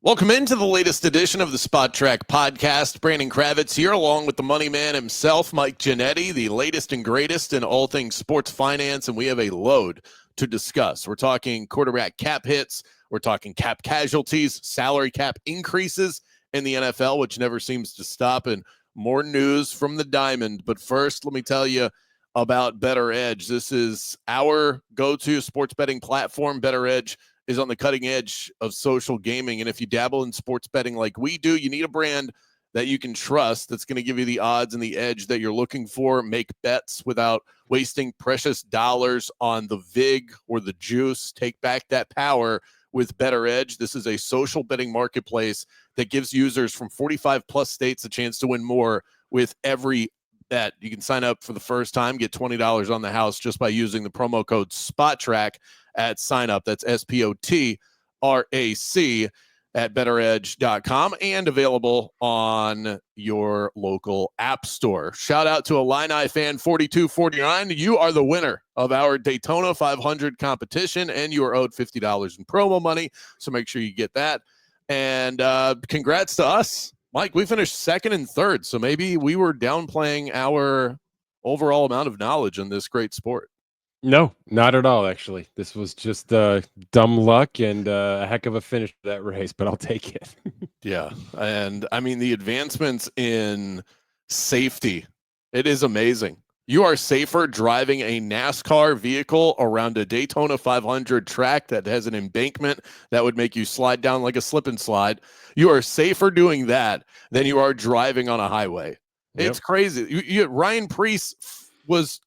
Welcome into the latest edition of the Spotrac Podcast. Brandon Kravitz here, along with the money man himself, Mike Ginnitti, the latest and greatest in all things sports finance, and we have a load to discuss. We're talking quarterback cap hits, we're talking cap casualties, salary cap increases in the NFL, which never seems to stop, and more news from the Diamond. But first, let me tell you about Better Edge. This is our go-to sports betting platform. Better Edge is on the cutting edge of social gaming. And if you dabble in sports betting like we do, you need a brand that you can trust that's going to give you the odds and the edge that you're looking for. Make bets without wasting precious dollars on the VIG or the juice. Take back that power with Better Edge. This is a social betting marketplace that gives users from 45 plus states a chance to win more with every bet. You can sign up for the first time, get $20 on the house just by using the promo code SPOTRAC at sign up. That's SPOTRAC at betteredge.com and available on your local app store. Shout out to Illini fan 4249. You are the winner of our Daytona 500 competition, and you are owed $50 in promo money. So make sure you get that. And congrats to us. Mike, we finished second and third. So maybe we were downplaying our overall amount of knowledge in this great sport. No, not at all, actually. This was just dumb luck and a heck of a finish for that race, but I'll take it. Yeah, and I mean, the advancements in safety, it is amazing. You are safer driving a NASCAR vehicle around a Daytona 500 track that has an embankment that would make you slide down like a slip and slide. You are safer doing that than you are driving on a highway. Yep. It's crazy. Ryan Preece was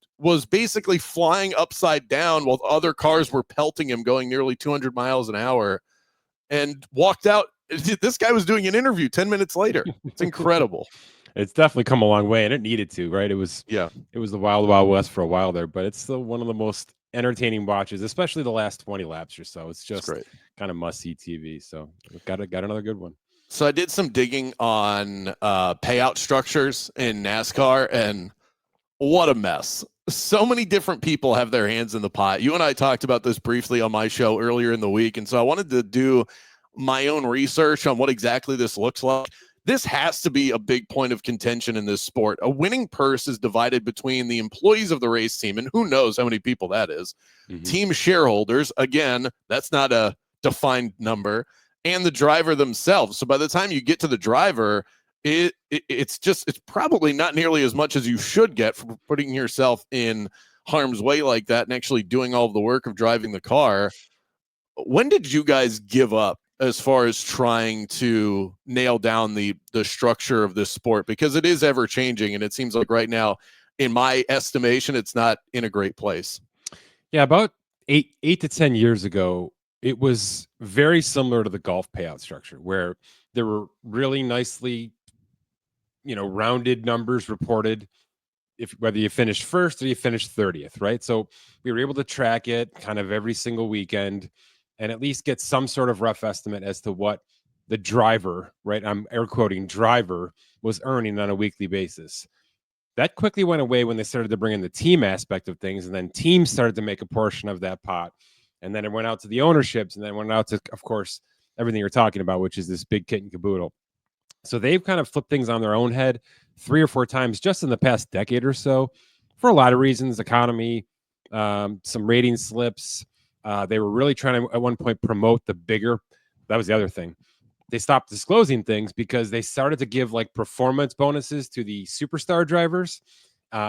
basically flying upside down while other cars were pelting him going nearly 200 miles an hour and walked out. This guy was doing an interview 10 minutes later. It's incredible. It's definitely come a long way, and it needed to, right? It was the wild, wild west for a while there, but it's still one of the most entertaining watches, especially the last 20 laps or so. It's just kind of must-see TV. So we've got another good one. So I did some digging on payout structures in NASCAR, and what a mess. So many different people have their hands in the pot. You and I talked about this briefly on my show earlier in the week, and so I wanted to do my own research on what exactly this looks like. This has to be a big point of contention in this sport. A winning purse is divided between the employees of the race team, and who knows how many people that is, team shareholders, again, that's not a defined number, and the driver themselves. So by the time you get to the driver, it's probably not nearly as much as you should get for putting yourself in harm's way like that and actually doing all of the work of driving the car. When did you guys give up as far as trying to nail down the structure of this sport? Because it is ever changing, and it seems like right now, in my estimation, it's not in a great place. Yeah, about eight to 10 years ago, it was very similar to the golf payout structure, where there were really nicely, rounded numbers reported, whether you finished first or you finished 30th, right? So we were able to track it kind of every single weekend and at least get some sort of rough estimate as to what the driver, right? I'm air quoting driver, was earning on a weekly basis. That quickly went away when they started to bring in the team aspect of things, and then teams started to make a portion of that pot. And then it went out to the ownerships, and then it went out to, of course, everything you're talking about, which is this big kit and caboodle. So they've kind of flipped things on their own head 3 or 4 times just in the past decade or so for a lot of reasons, economy, some rating slips. They were really trying to, at one point, promote the bigger. That was the other thing. They stopped disclosing things because they started to give like performance bonuses to the superstar drivers.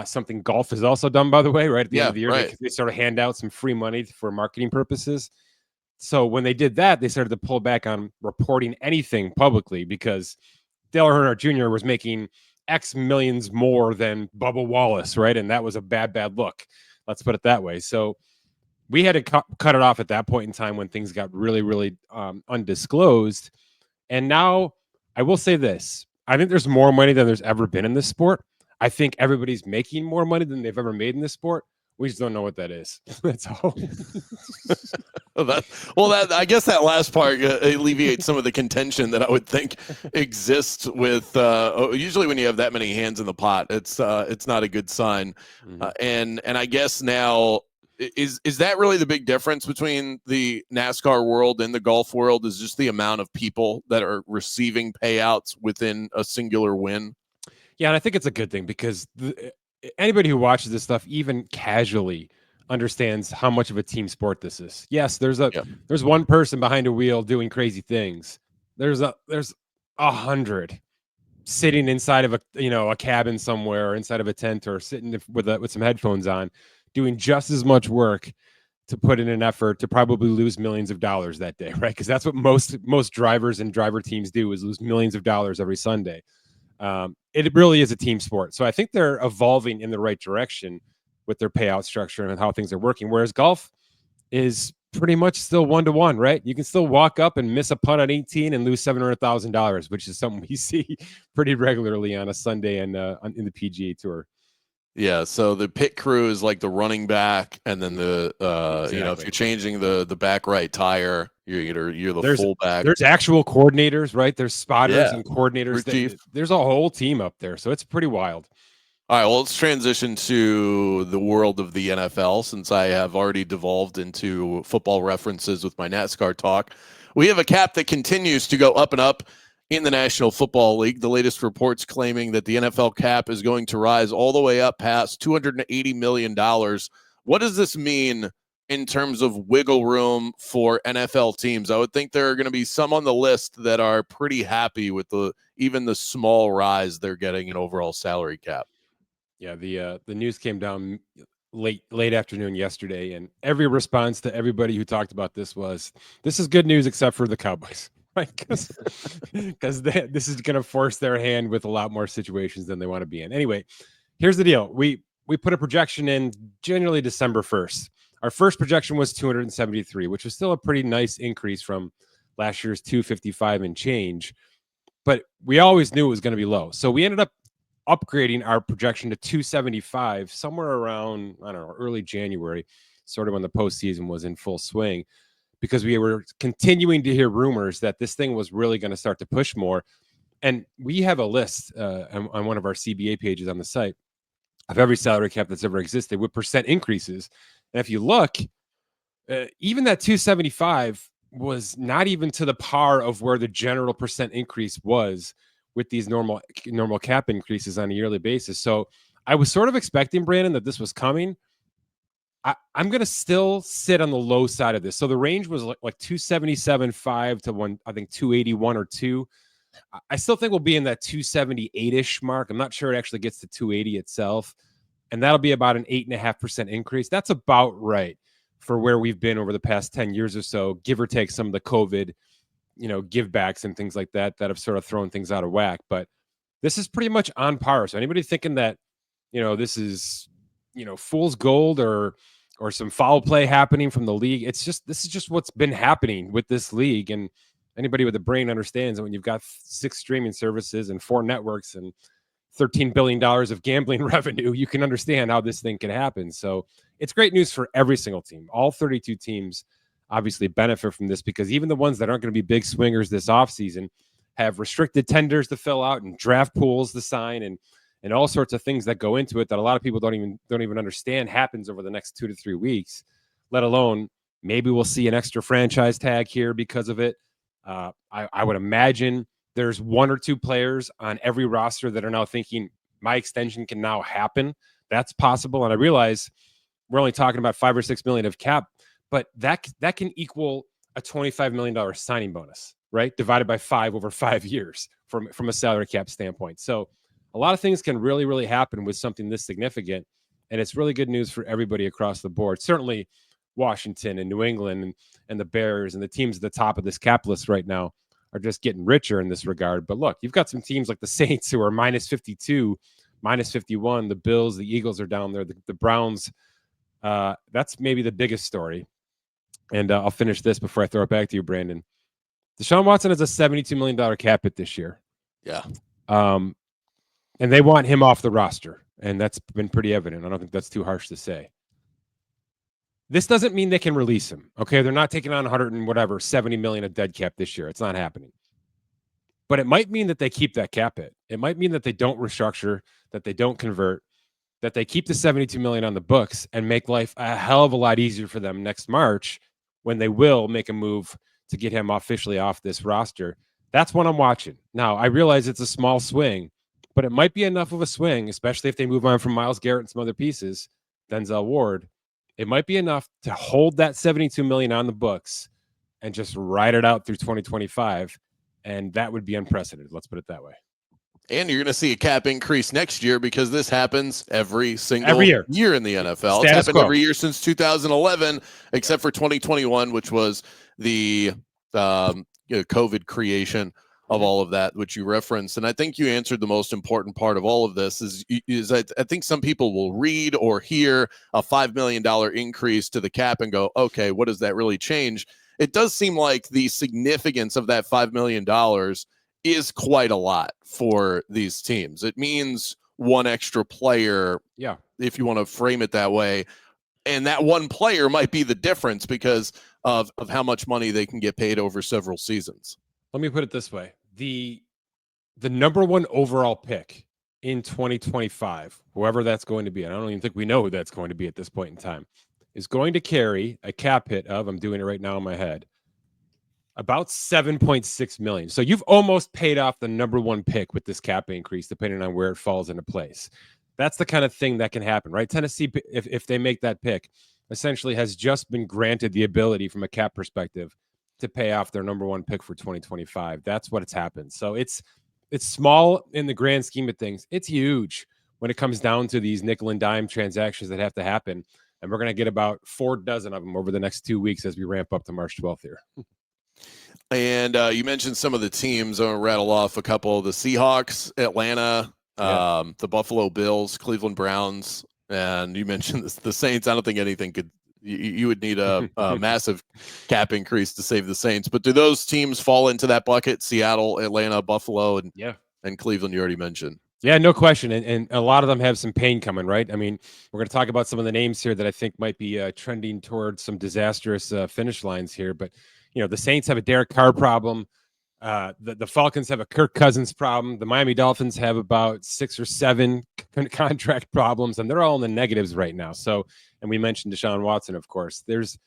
Something golf has also done, by the way, right at the end of the year. They sort of hand out some free money for marketing purposes. So when they did that, they started to pull back on reporting anything publicly because Dale Earnhardt Jr. was making X millions more than Bubba Wallace, right? And that was a bad look. Let's put it that way. So we had to cut it off at that point in time when things got really, really undisclosed. And now I will say this. I think there's more money than there's ever been in this sport. I think everybody's making more money than they've ever made in this sport. We just don't know what that is. That's all. I guess that last part alleviates some of the contention that I would think exists with usually when you have that many hands in the pot. It's not a good sign. And I guess now is that really the big difference between the NASCAR world and the golf world? Is just the amount of people that are receiving payouts within a singular win? Yeah, and I think it's a good thing because anybody who watches this stuff, even casually, understands how much of a team sport this is. Yes, there's one person behind a wheel doing crazy things. There's 100 sitting inside of a cabin somewhere, or inside of a tent, or sitting with some headphones on, doing just as much work to put in an effort to probably lose millions of dollars that day, right? Because that's what most drivers and driver teams do, is lose millions of dollars every Sunday. It really is a team sport. So I think they're evolving in the right direction with their payout structure and how things are working. Whereas golf is pretty much still 1-to-1, right? You can still walk up and miss a putt on 18 and lose $700,000, which is something we see pretty regularly on a Sunday and in the PGA Tour. Yeah, so the pit crew is like the running back, and then the Exactly. if you're changing the back right tire, you're the fullback. There's actual coordinators, right? There's spotters and coordinators. There's a whole team up there, so it's pretty wild. All right, well, let's transition to the world of the NFL, since I have already devolved into football references with my NASCAR talk. We have a cap that continues to go up and up in the National Football League. The latest reports claiming that the NFL cap is going to rise all the way up past $280 million. What does this mean in terms of wiggle room for NFL teams? I would think there are going to be some on the list that are pretty happy with even the small rise they're getting in overall salary cap. Yeah, the news came down late afternoon yesterday, and every response to everybody who talked about this was, "This is good news except for the Cowboys." Right? Because this is going to force their hand with a lot more situations than they want to be in. Anyway, here's the deal. We put a projection in generally December 1st. Our first projection was 273, which was still a pretty nice increase from last year's 255 and change. But we always knew it was going to be low. So we ended up upgrading our projection to 275 somewhere around, I don't know, early January, sort of when the postseason was in full swing, because we were continuing to hear rumors that this thing was really going to start to push more. And we have a list on one of our CBA pages on the site of every salary cap that's ever existed with percent increases. And if you look, even that 275 was not even to the par of where the general percent increase was with these normal cap increases on a yearly basis. So I was sort of expecting, Brandon, that this was coming. I'm going to still sit on the low side of this. So the range was like 277.5 to 281 or 2. I still think we'll be in that 278-ish mark. I'm not sure it actually gets to 280 itself. And that'll be about an 8.5% increase. That's about right for where we've been over the past 10 years or so, give or take some of the COVID, give backs and things like that have sort of thrown things out of whack. But this is pretty much on par. So anybody thinking that, this is, fool's gold or some foul play happening from the league, this is just what's been happening with this league. And anybody with a brain understands that when you've got 6 streaming services and 4 networks and $13 billion of gambling revenue, you can understand how this thing can happen. So it's great news for every single team. All 32 teams obviously benefit from this, because even the ones that aren't going to be big swingers this offseason have restricted tenders to fill out and draft pools to sign and all sorts of things that go into it that a lot of people don't even understand happens over the next 2 to 3 weeks, let alone maybe we'll see an extra franchise tag here because of it. I would imagine there's 1 or 2 players on every roster that are now thinking my extension can now happen. That's possible. And I realize we're only talking about $5 or $6 million of cap, but that can equal a $25 million signing bonus, right? Divided by 5 over 5 years from a salary cap standpoint. So a lot of things can really, really happen with something this significant. And it's really good news for everybody across the board. Certainly Washington and New England and the Bears and the teams at the top of this cap list right now are just getting richer in this regard. But look, you've got some teams like the Saints who are minus 52, minus 51. The Bills, the Eagles are down there. The Browns, that's maybe the biggest story. And I'll finish this before I throw it back to you, Brandon. Deshaun Watson has a $72 million cap hit this year. Yeah. And they want him off the roster. And that's been pretty evident. I don't think that's too harsh to say. This doesn't mean they can release him. Okay. They're not taking on 70 million of dead cap this year. It's not happening. But it might mean that they keep that cap hit. It might mean that they don't restructure, that they don't convert. that they keep the $72 million on the books and make life a hell of a lot easier for them next March when they will make a move to get him officially off this roster. That's what I'm watching. Now, I realize it's a small swing, but it might be enough of a swing, especially if they move on from Myles Garrett and some other pieces, Denzel Ward. It might be enough to hold that $72 million on the books and just ride it out through 2025. And that would be unprecedented. Let's put it that way. And you're going to see a cap increase next year because this happens every single year in the NFL. It's happened every year since 2011, except for 2021, which was the COVID creation of all of that, which you referenced. And I think you answered the most important part of all of this is I think some people will read or hear a $5 million increase to the cap and go, okay, what does that really change? It does seem like the significance of that $5 million is quite a lot for these teams. It means one extra player, if you want to frame it that way. And that one player might be the difference because of how much money they can get paid over several seasons. Let me put it this way. The number one overall pick in 2025, whoever that's going to be, I don't even think we know who that's going to be at this point in time, is going to carry a cap hit of, I'm doing it right now in my head, about $7.6 million. So you've almost paid off the number one pick with this cap increase, depending on where it falls into place. That's the kind of thing that can happen, right? Tennessee, if they make that pick, essentially has just been granted the ability from a cap perspective to pay off their number one pick for 2025. That's what it's happened. So it's small in the grand scheme of things. It's huge when it comes down to these nickel and dime transactions that have to happen. And we're going to get about 4 dozen of them over the next 2 weeks as we ramp up to March 12th here. And you mentioned some of the teams. I'm going to rattle off a couple. The Seahawks, Atlanta, the Buffalo Bills, Cleveland Browns, and you mentioned the Saints. I don't think anything could – you would need a massive cap increase to save the Saints. But do those teams fall into that bucket? Seattle, Atlanta, Buffalo, and Cleveland you already mentioned. Yeah, no question. And a lot of them have some pain coming, right? I mean, we're going to talk about some of the names here that I think might be trending towards some disastrous finish lines here. But, the Saints have a Derek Carr problem. The Falcons have a Kirk Cousins problem. The Miami Dolphins have about 6 or 7 contract problems, and they're all in the negatives right now. So, and we mentioned Deshaun Watson, of course. There's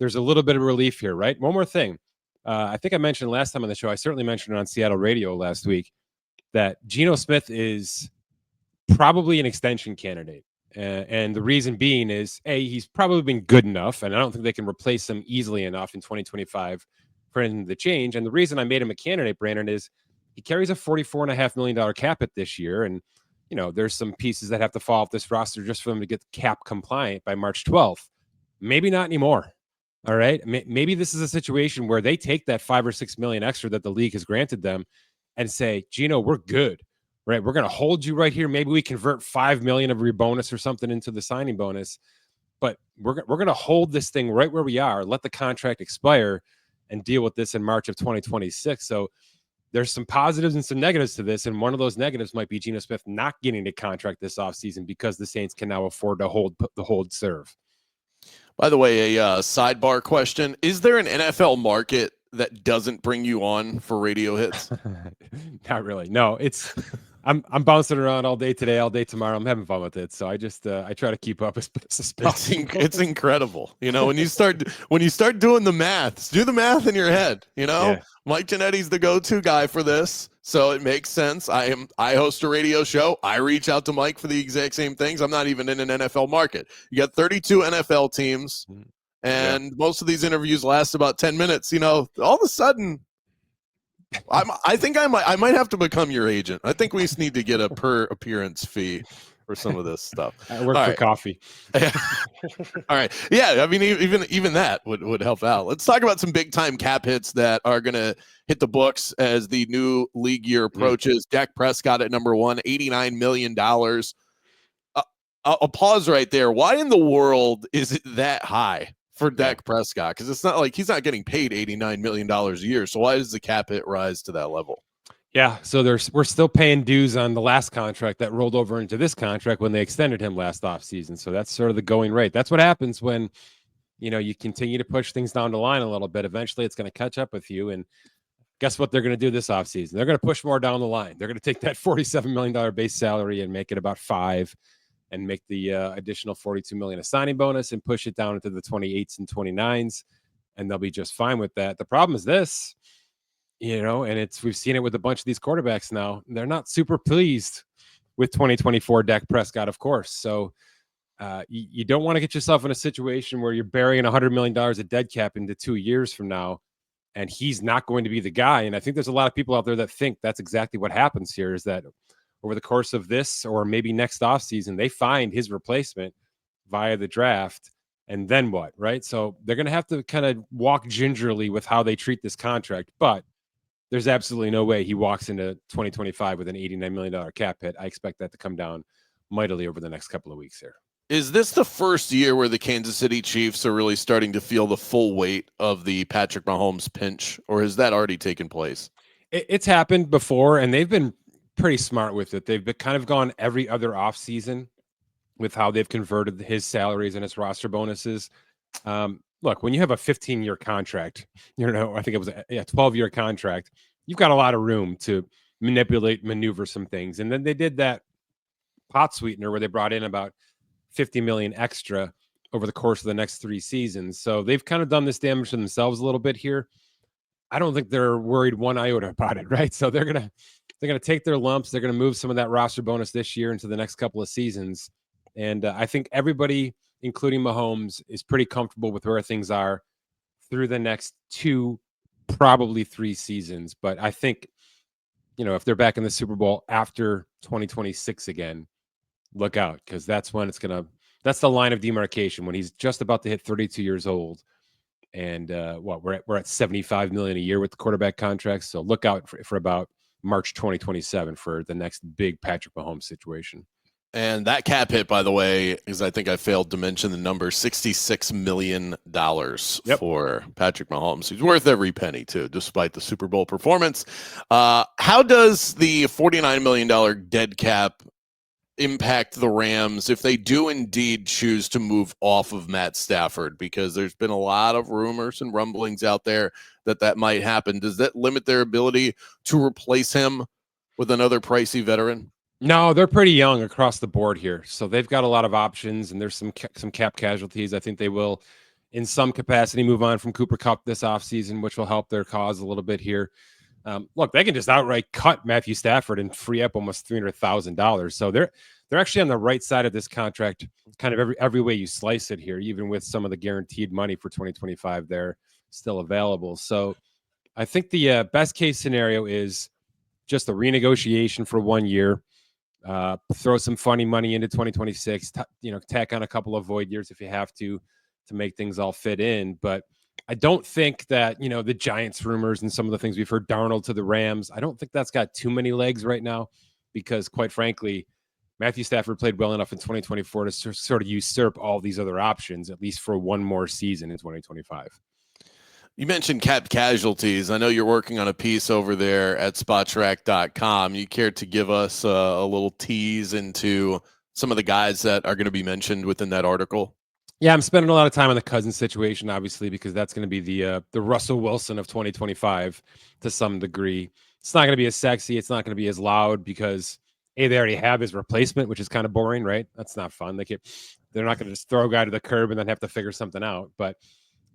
a little bit of relief here, right? One more thing. I think I mentioned last time on the show, I certainly mentioned it on Seattle radio last week, that Geno Smith is probably an extension candidate. And the reason being is, he's probably been good enough, and I don't think they can replace him easily enough in 2025 for anything to change. And the reason I made him a candidate, Brandon, is he carries a $44.5 million cap hit this year. And, there's some pieces that have to fall off this roster just for them to get cap compliant by March 12th. Maybe not anymore. All right. Maybe this is a situation where they take that $5 or $6 million extra that the league has granted them and say, Geno, we're good. Right, we're going to hold you right here. Maybe we convert $5 million of your bonus or something into the signing bonus, but we're going to hold this thing right where we are, let the contract expire, and deal with this in March of 2026. So there's some positives and some negatives to this, and one of those negatives might be Geno Smith not getting a contract this offseason because the Saints can now afford to hold serve. By the way, a sidebar question: is there an NFL market that doesn't bring you on for radio hits? Not really. No, I'm bouncing around all day today, all day tomorrow. I'm having fun with it. So I just I try to keep up as best as possible. It's incredible. When you start doing the math, do the math in your head. Mike Ginnetti's the go-to guy for this. So it makes sense. I host a radio show. I reach out to Mike for the exact same things. I'm not even in an NFL market. You got 32 NFL teams, and most of these interviews last about 10 minutes. All of a sudden, I think I might have to become your agent. I think we just need to get a per appearance fee for some of this stuff. I work for coffee. All right. Yeah. I mean, even that would help out. Let's talk about some big time cap hits that are going to hit the books as the new league year approaches. Dak Prescott at number 1, $89 million. I'll pause right there. Why in the world is it that high for Dak Prescott? Because it's not like he's not getting paid $89 million a year. So why does the cap hit rise to that level? Yeah, so we're still paying dues on the last contract that rolled over into this contract when they extended him last offseason. So that's sort of the going rate. That's what happens when, you continue to push things down the line a little bit. Eventually it's going to catch up with you. And guess what they're going to do this offseason? They're going to push more down the line. They're going to take that $47 million base salary and make it about $5 and make the additional $42 million a signing bonus and push it down into the 28s and 29s, and they'll be just fine with that. The problem is this, and we've seen it with a bunch of these quarterbacks now. They're not super pleased with 2024 Dak Prescott, of course. So you don't want to get yourself in a situation where you're burying $100 million of dead cap into 2 years from now, and he's not going to be the guy. And I think there's a lot of people out there that think that's exactly what happens here, is that over the course of this or maybe next offseason, they find his replacement via the draft. And then what, right? So they're going to have to kind of walk gingerly with how they treat this contract. But there's absolutely no way he walks into 2025 with an $89 million cap hit. I expect that to come down mightily over the next couple of weeks here. Is this the first year where the Kansas City Chiefs are really starting to feel the full weight of the Patrick Mahomes pinch, or has that already taken place? It's happened before, and they've been pretty smart with it. They've kind of gone every other offseason with how they've converted his salaries and his roster bonuses. Look, when you have a 15-year contract, I think it was a 12-year contract, you've got a lot of room to maneuver some things. And then they did that pot sweetener where they brought in about $50 million extra over the course of the next 3 seasons. So they've kind of done this damage to themselves a little bit here. I don't think they're worried one iota about it, right? So they're gonna take their lumps. They're gonna move some of that roster bonus this year into the next couple of seasons. And I think everybody, including Mahomes, is pretty comfortable with where things are through the next 2, probably 3 seasons. But I think, if they're back in the Super Bowl after 2026 again, look out, because that's when that's the line of demarcation, when he's just about to hit 32 years old. And we're at $75 million a year with the quarterback contracts. So look out for about March 2027 for the next big Patrick Mahomes situation. And that cap hit, by the way, is, I think I failed to mention the number, $66 million for Patrick Mahomes. He's worth every penny, too, despite the Super Bowl performance. How does the $49 million dead cap impact the Rams if they do indeed choose to move off of Matt Stafford? Because there's been a lot of rumors and rumblings out there that might happen. Does that limit their ability to replace him with another pricey veteran? No, they're pretty young across the board here. So they've got a lot of options, and there's some cap casualties. I think they will, in some capacity, move on from Cooper Kupp this offseason, which will help their cause a little bit here. Look, they can just outright cut Matthew Stafford and free up almost $300,000. So they're actually on the right side of this contract, kind of every way you slice it here, even with some of the guaranteed money for 2025 there still available. So I think the best case scenario is just a renegotiation for 1 year. Throw some funny money into 2026, tack on a couple of void years if you have to make things all fit in. But I don't think that, the Giants rumors and some of the things we've heard, Darnold to the Rams, I don't think that's got too many legs right now, because quite frankly, Matthew Stafford played well enough in 2024 to sort of usurp all these other options, at least for one more season in 2025. You mentioned cap casualties. I know you're working on a piece over there at Spotrac.com. You care to give us a little tease into some of the guys that are going to be mentioned within that article? Yeah, I'm spending a lot of time on the Cousins situation, obviously, because that's going to be the Russell Wilson of 2025 to some degree. It's not going to be as sexy. It's not going to be as loud because, they already have his replacement, which is kind of boring, right? That's not fun. They're not going to just throw a guy to the curb and then have to figure something out. But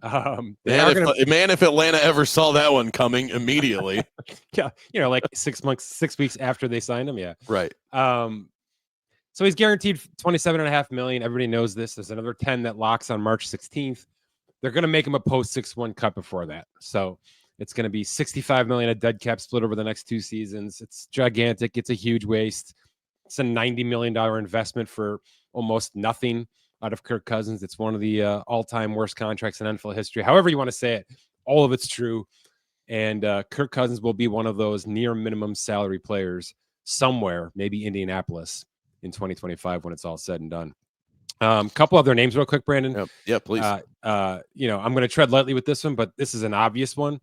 if Atlanta ever saw that one coming immediately. Yeah, like 6 weeks after they signed him. Yeah. Right. So he's guaranteed $27.5 million. Everybody knows this. There's another 10 that locks on March 16th. They're going to make him a post 6-1 cut before that. So it's going to be $65 million of dead cap split over the next 2 seasons. It's gigantic. It's a huge waste. It's a $90 million investment for almost nothing out of Kirk Cousins. It's one of the all-time worst contracts in NFL history. However you want to say it, all of it's true. And Kirk Cousins will be one of those near minimum salary players somewhere, maybe Indianapolis, in 2025 when it's all said and done. Couple other names real quick, Brandon. Yeah, please. I'm going to tread lightly with this one, but this is an obvious one.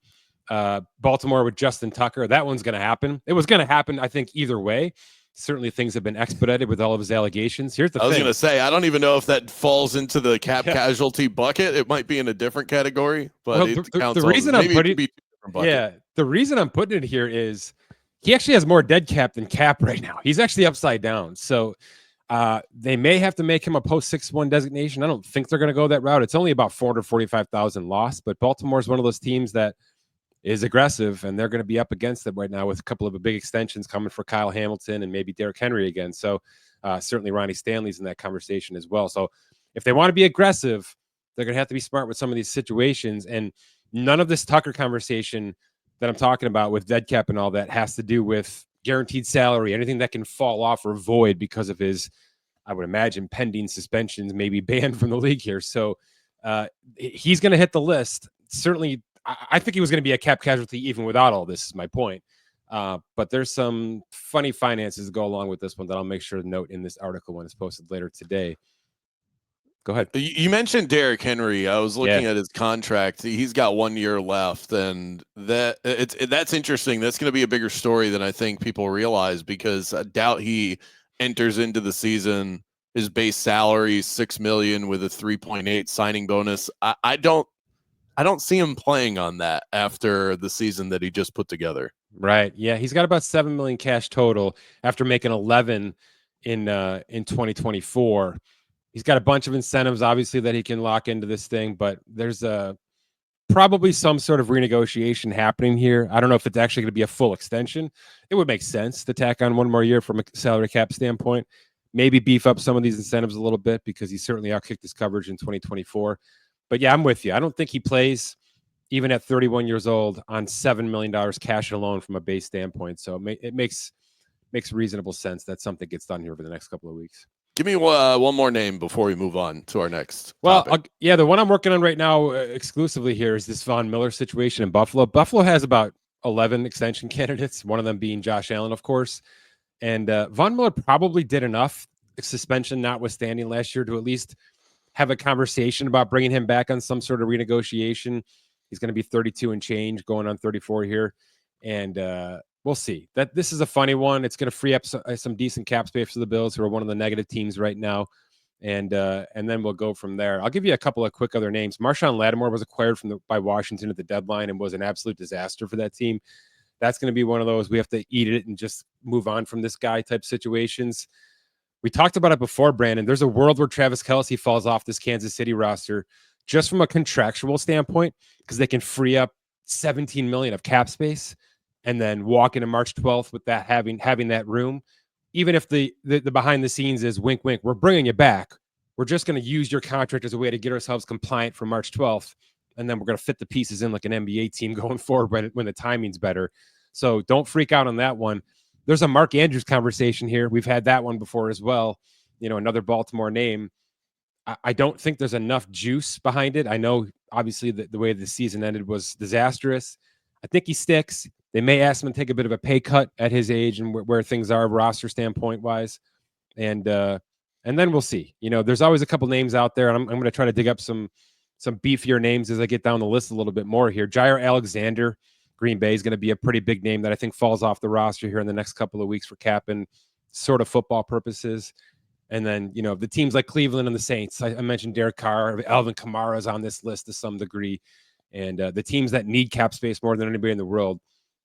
Baltimore with Justin Tucker. That one's going to happen. It was going to happen, I think, either way. Certainly things have been expedited with all of his allegations. Here's the thing. I was going to say, I don't even know if that falls into the cap casualty bucket. It might be in a different category, but the reason I'm putting the reason I'm putting it here is he actually has more dead cap than cap right now. He's actually upside down. So They may have to make him a post 6-1 designation. I don't think they're going to go that route. It's only about 445,000 loss, but Baltimore is one of those teams that is aggressive, and they're going to be up against it right now with a couple of big extensions coming for Kyle Hamilton and maybe Derrick Henry again. So certainly Ronnie Stanley's in that conversation as well. So if they want to be aggressive, they're going to have to be smart with some of these situations. And none of this Tucker conversation that I'm talking about with dead cap and all that has to do with guaranteed salary, anything that can fall off or void because of his, I would imagine, pending suspensions, maybe banned from the league here. So he's going to hit the list. Certainly, I think he was going to be a cap casualty even without all this, is my point. But there's some funny finances that go along with this one that I'll make sure to note in this article when it's posted later today. Go ahead. You mentioned Derrick Henry. I was looking at his contract. He's got 1 year left, and that's interesting. That's going to be a bigger story than I think people realize, because I doubt he enters into the season. His base salary is $6 million with a 3.8 signing bonus. I don't see him playing on that after the season that he just put together. Right. Yeah, he's got about $7 million cash total after making 11 in 2024. He's got a bunch of incentives, obviously, that he can lock into this thing, but there's probably some sort of renegotiation happening here. I don't know if it's actually going to be a full extension. It would make sense to tack on one more year from a salary cap standpoint. Maybe beef up some of these incentives a little bit, because he certainly outkicked his coverage in 2024. But yeah, I'm with you. I don't think he plays even at 31 years old on $7 million cash alone from a base standpoint. So it makes reasonable sense that something gets done here over the next couple of weeks. Give me one more name before we move on to our next topic. The one I'm working on right now exclusively here is this Von Miller situation in Buffalo. Buffalo has about 11 extension candidates, one of them being Josh Allen, of course. And Von Miller probably did enough, suspension notwithstanding, last year to at least have a conversation about bringing him back on some sort of renegotiation. He's going to be 32 and change, going on 34 here. And we'll see. That this is a funny one. It's going to free up some decent cap space for the Bills, who are one of the negative teams right now. And then we'll go from there. I'll give you a couple of quick other names. Marshawn Lattimore was acquired by Washington at the deadline and was an absolute disaster for that team. That's going to be one of those we have to eat it and just move on from this guy type situations. We talked about it before, Brandon. There's a world where Travis Kelce falls off this Kansas City roster just from a contractual standpoint, because they can free up $17 million of cap space and then walk into March 12th with that having that room. Even if the behind the scenes is wink, wink, we're bringing you back. We're just going to use your contract as a way to get ourselves compliant for March 12th. And then we're going to fit the pieces in like an NBA team going forward when the timing's better. So don't freak out on that one. There's a Mark Andrews conversation here. We've had that one before as well. Another Baltimore name. I don't think there's enough juice behind it. I know, obviously, the way the season ended was disastrous. I think he sticks. They may ask him to take a bit of a pay cut at his age and where things are roster standpoint wise. And then we'll see. There's always a couple names out there, and I'm going to try to dig up some beefier names as I get down the list a little bit more here. Jair Alexander, Green Bay, is going to be a pretty big name that I think falls off the roster here in the next couple of weeks for cap and sort of football purposes. And then, the teams like Cleveland and the Saints, I mentioned Derek Carr, Alvin Kamara is on this list to some degree. And the teams that need cap space more than anybody in the world,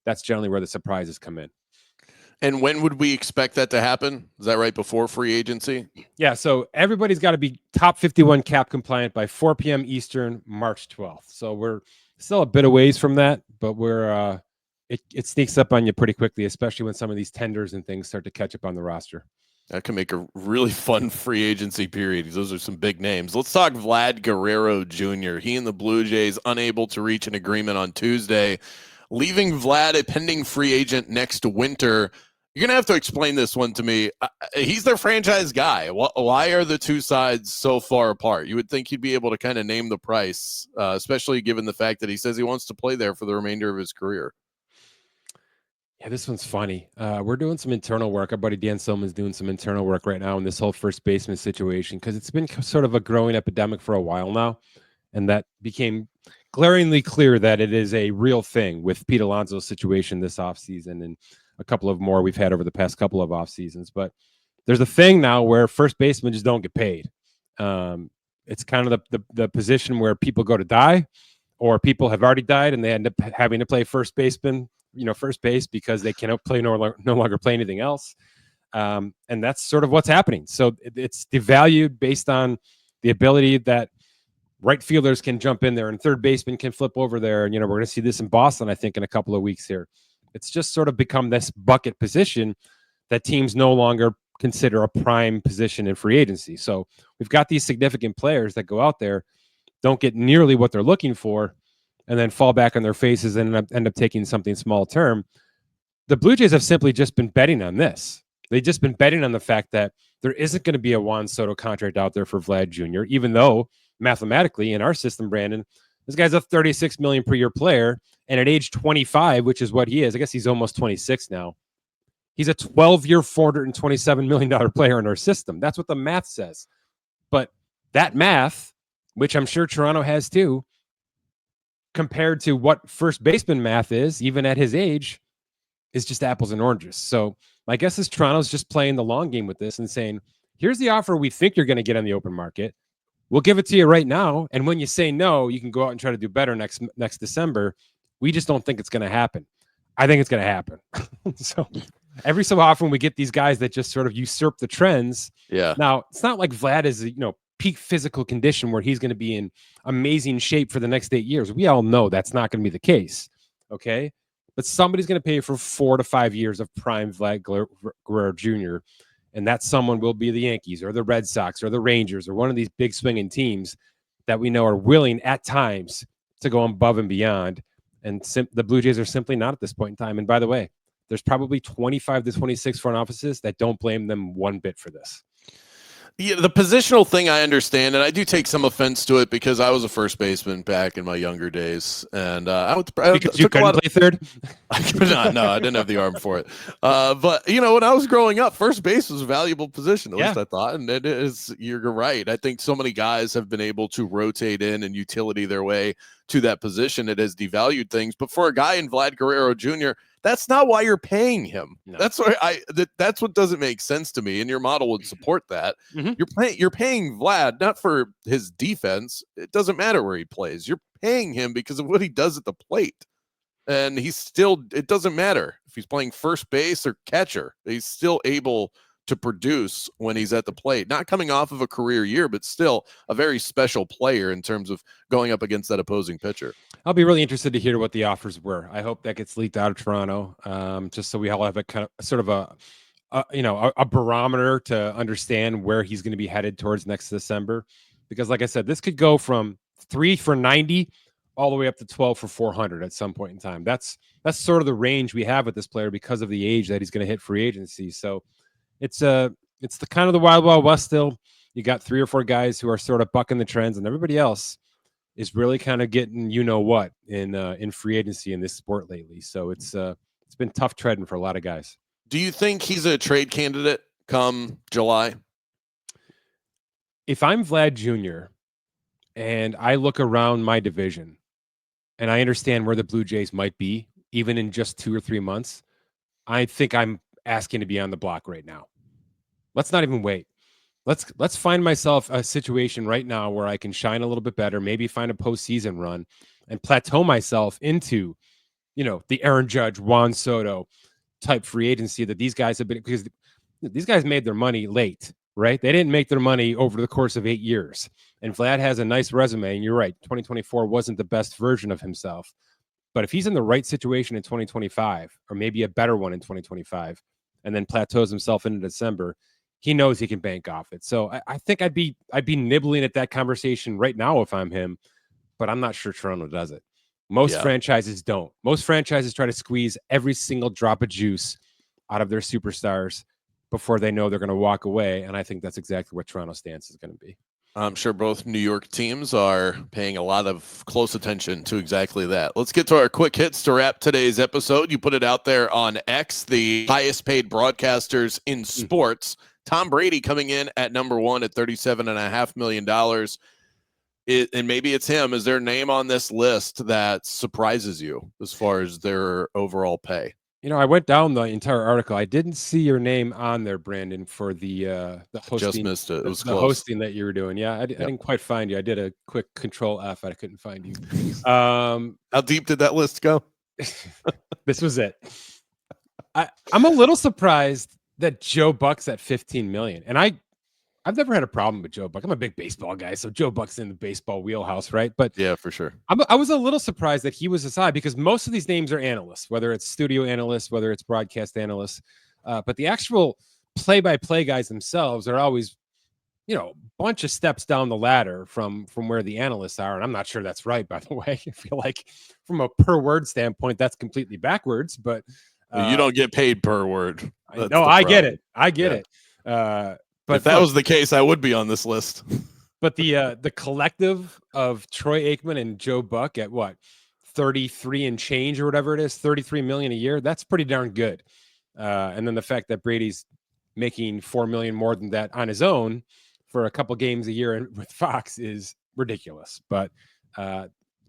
that's generally where the surprises come in. And when would we expect that to happen? Is that right before free agency? Yeah, so everybody's got to be top 51 cap compliant by 4 p.m. Eastern, March 12th. So we're still a bit of ways from that, but it sneaks up on you pretty quickly, especially when some of these tenders and things start to catch up on the roster. That can make a really fun free agency period. Those are some big names. Let's talk Vlad Guerrero Jr. He and the Blue Jays unable to reach an agreement on Tuesday, leaving Vlad a pending free agent next winter. You're going to have to explain this one to me. He's their franchise guy. Why are the two sides so far apart? You would think he'd be able to kind of name the price, especially given the fact that he says he wants to play there for the remainder of his career. Yeah, this one's funny. We're doing some internal work. Our buddy Dan Silman's doing some internal work right now in this whole first baseman situation, because it's been sort of a growing epidemic for a while now. And that became glaringly clear that it is a real thing with Pete Alonso's situation this offseason and a couple of more we've had over the past couple of off seasons. But there's a thing now where first basemen just don't get paid. It's kind of the position where people go to die, or people have already died and they end up having to play first base because they cannot play no longer play anything else. And that's sort of what's happening. So it's devalued based on the ability that right fielders can jump in there and third baseman can flip over there. And, we're going to see this in Boston, I think, in a couple of weeks here. It's just sort of become this bucket position that teams no longer consider a prime position in free agency. So we've got these significant players that go out there, don't get nearly what they're looking for, and then fall back on their faces and end up taking something small term. The Blue Jays have simply just been betting on this. They've just been betting on the fact that there isn't going to be a Juan Soto contract out there for Vlad Jr., even though mathematically in our system, Brandon, this guy's a $36 million per year player. And at age 25, which is what he is, I guess he's almost 26 now, he's a 12-year, $427 million player in our system. That's what the math says. But that math, which I'm sure Toronto has too, compared to what first baseman math is, even at his age, is just apples and oranges. So my guess is Toronto's just playing the long game with this and saying, here's the offer we think you're going to get on the open market. We'll give it to you right now. And when you say no, you can go out and try to do better next December. We just don't think it's going to happen. I think it's going to happen. So every so often we get these guys that just sort of usurp the trends. Yeah. Now, it's not like Vlad is, peak physical condition where he's going to be in amazing shape for the next 8 years. We all know that's not going to be the case. Okay. But somebody's going to pay for 4 to 5 years of prime Vlad Guerrero Jr. And that someone will be the Yankees or the Red Sox or the Rangers or one of these big swinging teams that we know are willing at times to go above and beyond. And the Blue Jays are simply not at this point in time. And by the way, there's probably 25 to 26 front offices that don't blame them one bit for this. Yeah, the positional thing I understand, and I do take some offense to it because I was a first baseman back in my younger days, and because you couldn't play third. No, I didn't have the arm for it. But when I was growing up, first base was a valuable position. At least I thought, and it is. You're right. I think so many guys have been able to rotate in and utility their way to that position. It has devalued things. But for a guy in Vlad Guerrero Jr., that's not why you're paying him. No. That's why that's what doesn't make sense to me. And your model would support that. Mm-hmm. You're paying Vlad not for his defense. It doesn't matter where he plays. You're paying him because of what he does at the plate. And it doesn't matter if he's playing first base or catcher. He's still able to produce when he's at the plate, not coming off of a career year, but still a very special player in terms of going up against that opposing pitcher. I'll be really interested to hear what the offers were. I hope that gets leaked out of Toronto, just so we all have a kind of sort of a barometer to understand where he's going to be headed towards next December. Because like I said, this could go from 3 for $90 all the way up to 12 for $400 at some point in time. That's sort of the range we have with this player because of the age that he's going to hit free agency. So it's the kind of the wild west still. You got 3 or 4 guys who are sort of bucking the trends, and everybody else is really kind of getting what in free agency in this sport lately. So it's been tough treading for a lot of guys. Do you think he's a trade candidate come July? If I'm Vlad Jr. and I look around my division and I understand where the Blue Jays might be, even in just 2 or 3 months, I think I'm asking to be on the block right now. Let's not even wait. Let's find myself a situation right now where I can shine a little bit better, maybe find a postseason run and plateau myself into, the Aaron Judge, Juan Soto type free agency that these guys have been, because these guys made their money late, right? They didn't make their money over the course of 8 years. And Vlad has a nice resume, and you're right, 2024 wasn't the best version of himself. But if he's in the right situation in 2025, or maybe a better one in 2025, and then plateaus himself into December, he knows he can bank off it. So I think I'd be nibbling at that conversation right now if I'm him, but I'm not sure Toronto does it. Most franchises don't. Most franchises try to squeeze every single drop of juice out of their superstars before they know they're going to walk away. And I think that's exactly what Toronto's stance is going to be. I'm sure both New York teams are paying a lot of close attention to exactly that. Let's get to our quick hits to wrap today's episode. You put it out there on X, the highest paid broadcasters in sports. Tom Brady coming in at number 1 at $37.5 million. And maybe it's him. Is there a name on this list that surprises you as far as their overall pay? I went down the entire article. I didn't see your name on there, Brandon, for the hosting. Just missed it. It was the close. Hosting that you were doing. Yeah, I didn't quite find you. I did a quick Control F. I couldn't find you. How deep did that list go? This was it. I'm a little surprised that Joe Buck's at 15 million. And I've never had a problem with Joe Buck. I'm a big baseball guy, so Joe Buck's in the baseball wheelhouse, right? But yeah, for sure. I was a little surprised that he was this high because most of these names are analysts, whether it's studio analysts, whether it's broadcast analysts. But the actual play-by-play guys themselves are always, a bunch of steps down the ladder from where the analysts are. And I'm not sure that's right, by the way. I feel like from a per word standpoint, that's completely backwards. But you don't get paid per word. No, I get it. I get it. But if that was the case, I would be on this list. But the collective of Troy Aikman and Joe Buck at what, 33 and change or whatever it is, 33 million a year, that's pretty darn good. And then the fact that Brady's making 4 million more than that on his own for a couple games a year with Fox is ridiculous. But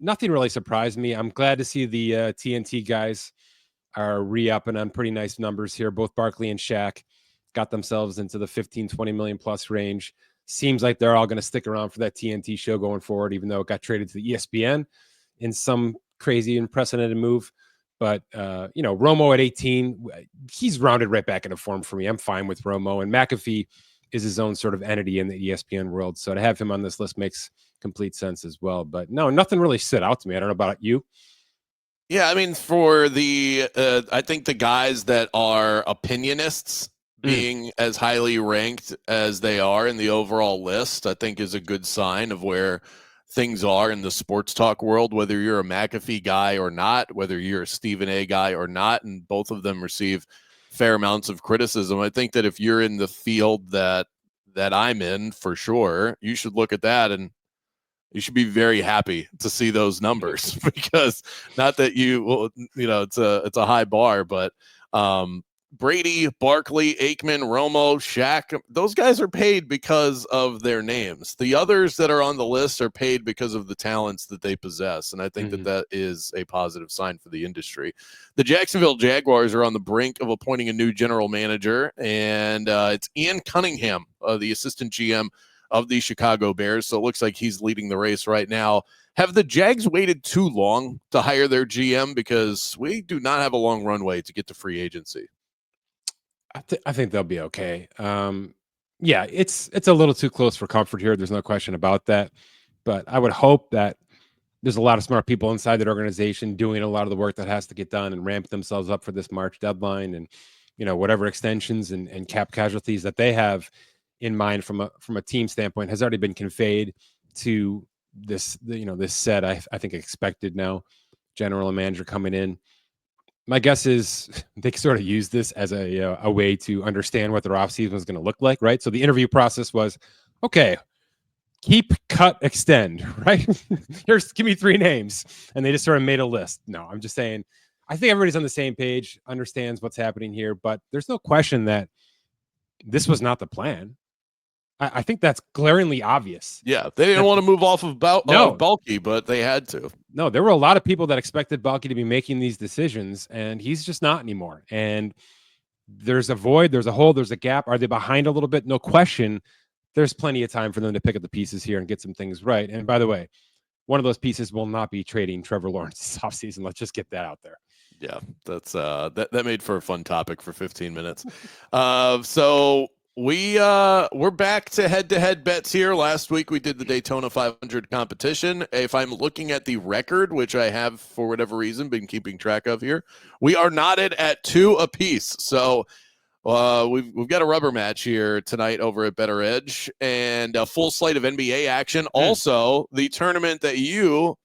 nothing really surprised me. I'm glad to see the TNT guys are re-upping on pretty nice numbers here. Both Barkley and Shaq got themselves into the 15, 20 million plus range. Seems like they're all going to stick around for that TNT show going forward, even though it got traded to the ESPN in some crazy unprecedented move. But, Romo at 18, he's rounded right back into form for me. I'm fine with Romo. And McAfee is his own sort of entity in the ESPN world. So to have him on this list makes complete sense as well. But no, nothing really stood out to me. I don't know about you. Yeah, I mean, for the I think the guys that are opinionists being as highly ranked as they are in the overall list, I think is a good sign of where things are in the sports talk world, whether you're a McAfee guy or not, whether you're a Stephen A guy or not, and both of them receive fair amounts of criticism. I think that if you're in the field that I'm in, for sure, you should look at that and you should be very happy to see those numbers because not that it's a high bar, but Brady, Barkley, Aikman, Romo, Shaq, those guys are paid because of their names. The others that are on the list are paid because of the talents that they possess. And I think that is a positive sign for the industry. The Jacksonville Jaguars are on the brink of appointing a new general manager, and it's Ian Cunningham, the assistant GM of the Chicago Bears. So it looks like he's leading the race right now. Have the Jags waited too long to hire their GM? Because we do not have a long runway to get to free agency. I think they'll be okay. Yeah, it's a little too close for comfort here. There's no question about that. But I would hope that there's a lot of smart people inside that organization doing a lot of the work that has to get done and ramp themselves up for this March deadline and, whatever extensions and cap casualties that they have in mind from a team standpoint has already been conveyed to this set. I think expected now general manager coming in. My guess is they sort of use this as a way to understand what their offseason was going to look like, right? So the interview process was, okay, keep, cut, extend, right? Give me 3 names. And they just sort of made a list. No, I'm just saying, I think everybody's on the same page, understands what's happening here, but there's no question that this was not the plan. I think that's glaringly obvious. Yeah, they didn't want to move off of Balky, but they had to. No, there were a lot of people that expected Balky to be making these decisions, and he's just not anymore. And there's a void, there's a hole, there's a gap. Are they behind a little bit? No question. There's plenty of time for them to pick up the pieces here and get some things right. And by the way, one of those pieces will not be trading Trevor Lawrence this offseason. Let's just get that out there. Yeah, that's that made for a fun topic for 15 minutes. So we're back to head-to-head bets here. Last week we did the Daytona 500 competition. If I'm looking at the record, which I have for whatever reason been keeping track of here, we are knotted at 2 apiece. So we've got a rubber match here tonight over at Better Edge and a full slate of NBA action. Also, the tournament that you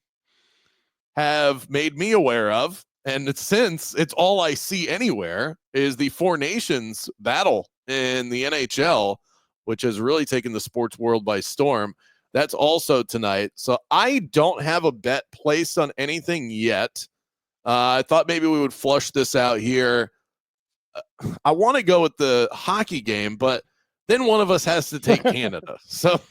have made me aware of, and since it's all I see anywhere, is the Four Nations battle in the NHL, which has really taken the sports world by storm. That's also tonight. So I don't have a bet placed on anything yet. I thought maybe we would flush this out here. I want to go with the hockey game, but then one of us has to take Canada. So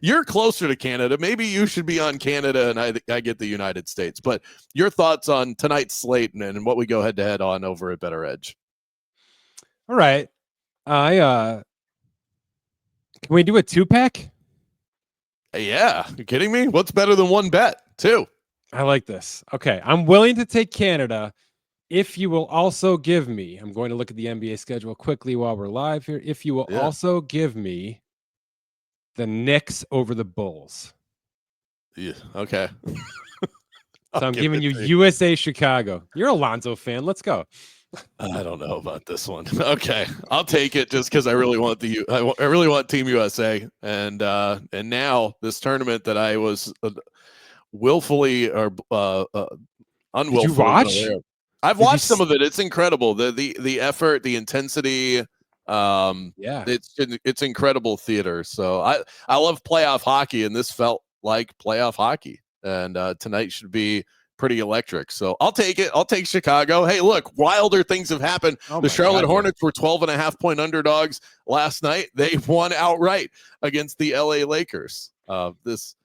you're closer to Canada. Maybe you should be on Canada and I get the United States. But your thoughts on tonight's slate and what we go head-to-head on over at Better Edge. All right. Can we do a 2-pack? Yeah. You kidding me? What's better than one bet? 2. I like this. Okay. I'm willing to take Canada if you will also give me, I'm going to look at the NBA schedule quickly while we're live here. If you will also give me the Knicks over the Bulls. Yeah. Okay. So I'm giving you USA Chicago. You're a Lonzo fan. Let's go. I don't know about this one. Okay, I'll take it just because I really want I really want Team USA, and now this tournament that I was willfully or unwillfully. Did you watch? I've watched some of it. It's incredible. The effort, the intensity. It's incredible theater. So I love playoff hockey, and this felt like playoff hockey. And tonight should be pretty electric. So I'll take it. I'll take Chicago. Hey, look, wilder things have happened. The Charlotte Hornets were 12.5-point underdogs last night. They won outright against the LA Lakers. This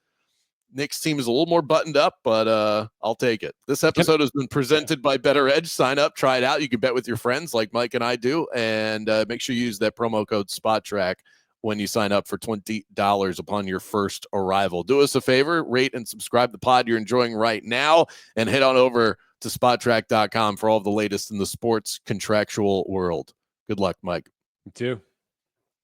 Knicks team is a little more buttoned up, but I'll take it. This episode has been presented by Better Edge. Sign up, try it out. You can bet with your friends like Mike and I do. And make sure you use that promo code Spotrac when you sign up for $20 upon your first arrival. Do us a favor, rate and subscribe to the pod you're enjoying right now, and head on over to Spotrac.com for all of the latest in the sports contractual world. Good luck, Mike. You too.